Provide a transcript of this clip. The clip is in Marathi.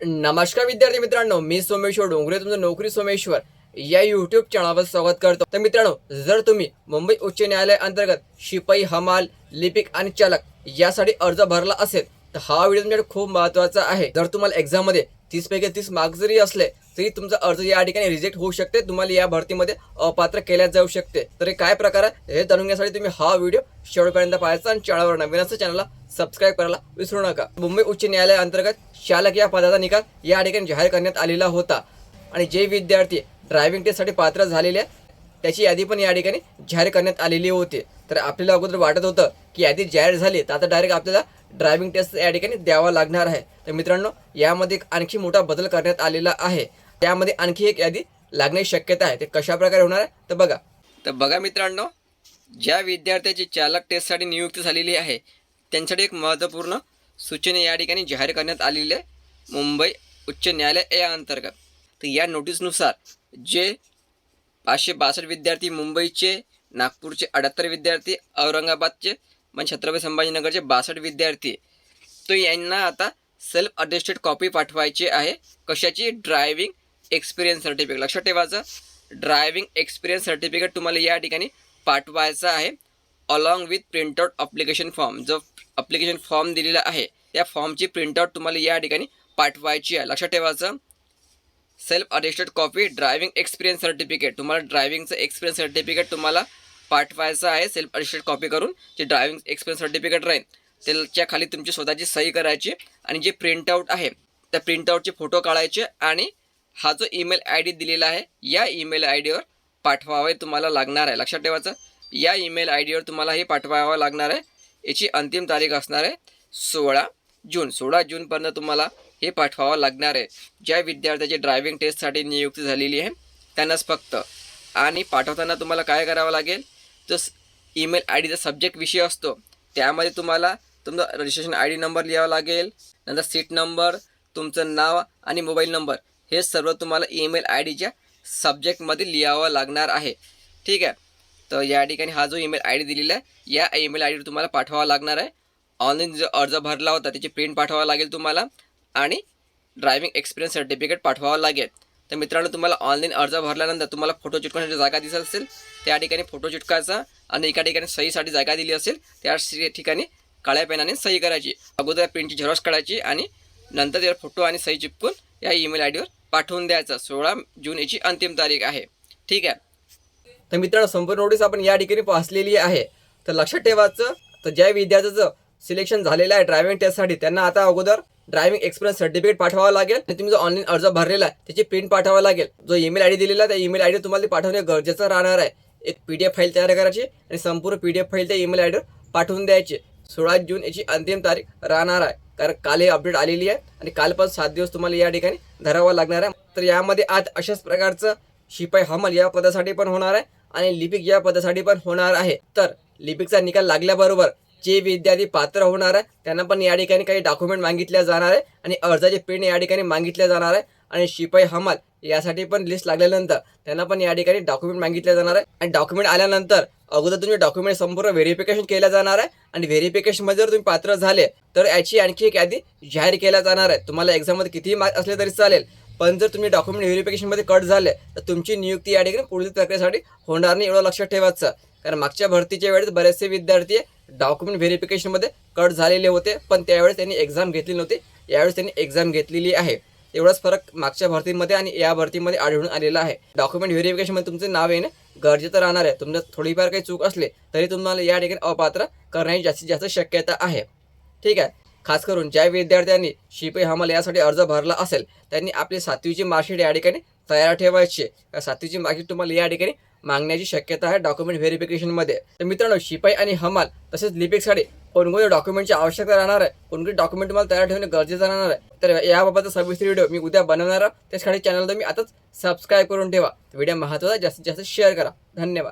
नमस्कार विद्यार्थी मित्रांनो, मी सोमेश्वर डोंगरे तुमचं नोकरी सोमेश्वर या यूट्यूब चॅनलवर स्वागत करतो। तर मित्रांनो, जर तुम्ही मुंबई उच्च न्यायालय अंतर्गत शिपाई, हमाल, लिपिक आणि चालक यासाठी अर्ज भरला असेल तर हा व्हिडिओ तुमच्यासाठी खूप महत्त्वाचा आहे। जर तुम्हाला एक्झाम मध्ये 30 पैकी 30 मार्क्स जरी असले तरी तुमचा अर्ज या ठिकाणी रिजेक्ट होऊ शकते, तुम्हाला या भरतीमध्ये अपात्र केल्या जाऊ शकते। तर हे काय प्रकार आहे हे जाणून घेण्यासाठी तुम्ही हा व्हिडिओ शेवटपर्यंत पाहायचा आणि चॅनलवर नवीन असेल चॅनलला सबस्क्राइब करायला विसरू नका। मुंबई उच्च न्यायालय अंतर्गत चालक या पदाचा निकाल या ठिकाणी जाहीर करण्यात आलेला होता आणि जे विद्यार्थी ड्रायव्हिंग टेस्टसाठी पात्र झालेले त्याची यादी पण या ठिकाणी जाहीर करण्यात आलेली होती। तर आपल्याला अगोदर वाटत होतं की यादी जाहीर झाली तर आता डायरेक्ट आपल्याला ड्रायव्हिंग टेस्ट या ठिकाणी द्यावा लागणार आहे। तर मित्रांनो, यामध्ये आणखी मोठा बदल करण्यात आलेला आहे। त्यामध्ये आणखी एक यादी लागण्याची शक्यता आहे। ते कशा प्रकारे होणार आहे तर बघा मित्रांनो, ज्या विद्यार्थ्याची चालक टेस्टसाठी नियुक्ती झालेली आहे त्यांच्यासाठी एक महत्त्वपूर्ण सूचना या ठिकाणी जाहीर करण्यात आलेली आहे मुंबई उच्च न्यायालय या अंतर्गत। तर या नोटीसनुसार जे 562 विद्यार्थी मुंबईचे, नागपूरचे 78 विद्यार्थी, औरंगाबादचे म्हणजे छत्रपती संभाजीनगरचे 62 विद्यार्थी, तो यांना आता सेल्फ अटेस्टेड कॉपी पाठवायची आहे। कशाची? Driving experience certificate. लक्षात ठेवायचं, ड्रायव्हिंग एक्सपिरियन्स सर्टिफिकेट तुम्हाला या ठिकाणी पाठवायचं आहे along with printout application form. जो अप्लिकेशन फॉर्म दिलेला आहे त्या फॉर्मची प्रिंटआउट तुम्हाला या ठिकाणी पाठवायची आहे। लक्षात ठेवायचं, self attested copy driving experience certificate, तुम्हाला ड्रायव्हिंगचं एक्सपिरियन्स सर्टिफिकेट तुम्हाला पाठवायचं आहे सेल्फ अटेस्टेड कॉपी करून। जे ड्रायव्हिंग एक्सपिरियन्स सर्टिफिकेट राहील त्याच्या खाली तुमची स्वतःची सही करायची आणि जे प्रिंटआउट आहे त्या प्रिंटआउटचे फोटो काढायचे आणि हा जो ईमेल आय डी दिलेला आहे या ईमेल आय डीवर पाठवावे तुम्हाला लागणार आहे। लक्षात ठेवायचं, या ईमेल आय डीवर तुम्हाला हे पाठवावं लागणार आहे। याची अंतिम तारीख असणार आहे 16 जून। 16 जूनपर्यंत तुम्हाला हे पाठवावं लागणार आहे। ज्या विद्यार्थ्याची ड्रायव्हिंग टेस्टसाठी नियुक्ती झालेली आहे त्यांनाच फक्त। आणि पाठवताना तुम्हाला काय करावं लागेल, जो ईमेल आय डीचा सब्जेक्ट विषय असतो त्यामध्ये तुम्हाला तुमचा रजिस्ट्रेशन आय डी नंबर लिहावा लागेल, नंतर सीट नंबर, तुमचं नाव आणि मोबाईल नंबर हे सर्व तुम्हाला ईमेल आय डीच्या सब्जेक्टमध्ये लिहावं लागणार आहे। ठीक आहे, तर या ठिकाणी हा जो ईमेल आय डी दिलेला आहे या ईमेल आय डीवर तुम्हाला पाठवावा लागणार आहे। ऑनलाईन जो अर्ज भरला होता त्याची प्रिंट पाठवावं लागेल तुम्हाला आणि ड्रायव्हिंग एक्सपिरियन्स सर्टिफिकेट पाठवावं लागेल। तर मित्रांनो, तुम्हाला ऑनलाईन अर्ज भरल्यानंतर तुम्हाला फोटो चिटकवण्याची जागा दिसत असेल त्या ठिकाणी फोटो चिटकायचा आणि एका ठिकाणी सहीसाठी जागा दिली असेल त्या ठिकाणी काळ्या पेनाने सही करायची। अगोदर प्रिंटची झेरॉक्स काढायची आणि नंतर त्यावर फोटो आणि सही चिपकून या ईमेल आय डीवर पाठवून द्यायचं। 16 जून याची अंतिम तारीख आहे। ठीक आहे, तर मित्रांनो, संपूर्ण नोटीस आपण या ठिकाणी वाचलेली आहे। तर लक्षात ठेवायचं, तर ज्या विद्यार्थ्याचं सिलेक्शन झालेलं आहे ड्रायव्हिंग टेस्टसाठी त्यांना आता अगोदर ड्रायव्हिंग एक्सपिरियन्स सर्टिफिकेट पाठवावं लागेल आणि तुम्ही जो ऑनलाईन अर्ज भरलेला आहे त्याची प्रिंट पाठवावं लागेल। जो ईमेल आय डी दिलेला आहे त्या ईमेल आय डी तुम्हाला पाठवणे गरजेचं राहणार आहे। एक PDF फाईल तयार करायची आणि संपूर्ण PDF फाईल त्या ईमेल आय डीवर पाठवून द्यायची। 16 जून याची अंतिम तारीख राहणार आहे, कारण काल हे अपडेट आलेली आहे आणि कालपासून 7 दिवस तुम्हाला या ठिकाणी धरावं लागणार आहे। तर यामध्ये आज अशाच प्रकारचं शिपाई, हमाल या पदासाठी पण होणार आहे आणि लिपिक या पदासाठी पण होणार आहे। तर लिपिकचा निकाल लागल्याबरोबर जे विद्यार्थी पात्र होणार आहे त्यांना पण या ठिकाणी काही डॉक्युमेंट मागितल्या जाणार आहे आणि अर्जाचे प्रिंट या ठिकाणी मागितल्या जाणार आहे। आणि शिपाई, हमाल यासाठी पण लिस्ट लागल्यानंतर त्यांना पण या ठिकाणी डॉक्युमेंट मागितले जाणार आहे आणि डॉक्युमेंट आल्यानंतर अगोदर तुमचे डॉक्युमेंट संपूर्ण व्हेरिफिकेशन केलं जाणार आहे आणि व्हेरिफिकेशनमध्ये जर तुम्ही पात्र झाले तर याची आणखी एक यादी जाहीर केल्या जाणार आहे। तुम्हाला एक्झाममध्ये कितीही मार्क्स असले तरी चालेल, पण जर तुम्ही डॉक्युमेंट व्हेरिफिकेशनमध्ये कट झाले तर तुमची नियुक्ती या ठिकाणी पुढील प्रक्रियेसाठी होणार नाही, एवढं लक्षात ठेवायचं। कारण मागच्या भरतीच्या वेळेस बरेचसे विद्यार्थी डॉक्युमेंट व्हेरिफिकेशनमध्ये कट झालेले होते, पण त्यावेळेस त्यांनी एक्झाम घेतली नव्हती, यावेळेस त्यांनी एक्झाम घेतलेली आहे। एवढाच फरक मागच्या भरतीमध्ये आणि या भरतीमध्ये आढळून आलेला आहे। डॉक्युमेंट व्हेरिफिकेशनमध्ये तुमचे नाव येणं गरजेचं राहणार आहे। तुमचं थोडीफार काही चूक असले तरी तुम्हाला या ठिकाणी अपात्र करण्याची जास्तीत जास्त शक्यता आहे। ठीक आहे, खास करून ज्या विद्यार्थ्यांनी शिपाई, हमाल यासाठी अर्ज भरला असेल त्यांनी आपली 7वीची मार्कशीट या ठिकाणी तयार ठेवायची। 7वीची मार्कशीट तुम्हाला या ठिकाणी मागण्याची शक्यता आहे डॉक्युमेंट व्हेरिफिकेशनमध्ये। तर मित्रांनो, शिपाई आणि हमाल तसेच लिपिकसाठी कोणकोणत्या डॉक्युमेंटची आवश्यकता राहणार आहे, कोणकोणते डॉक्युमेंट तुम्हाला तयार ठेवणे गरजेचं राहणार आहे, तर याबाबतचा सविस्तर व्हिडिओ मी उद्या बनवणार आहे। त्यासाठी चॅनलला तुम्ही आताच सबस्क्राईब करून ठेवा। व्हिडिओ महत्त्वाचा जास्तीत जास्त शेअर करा। धन्यवाद।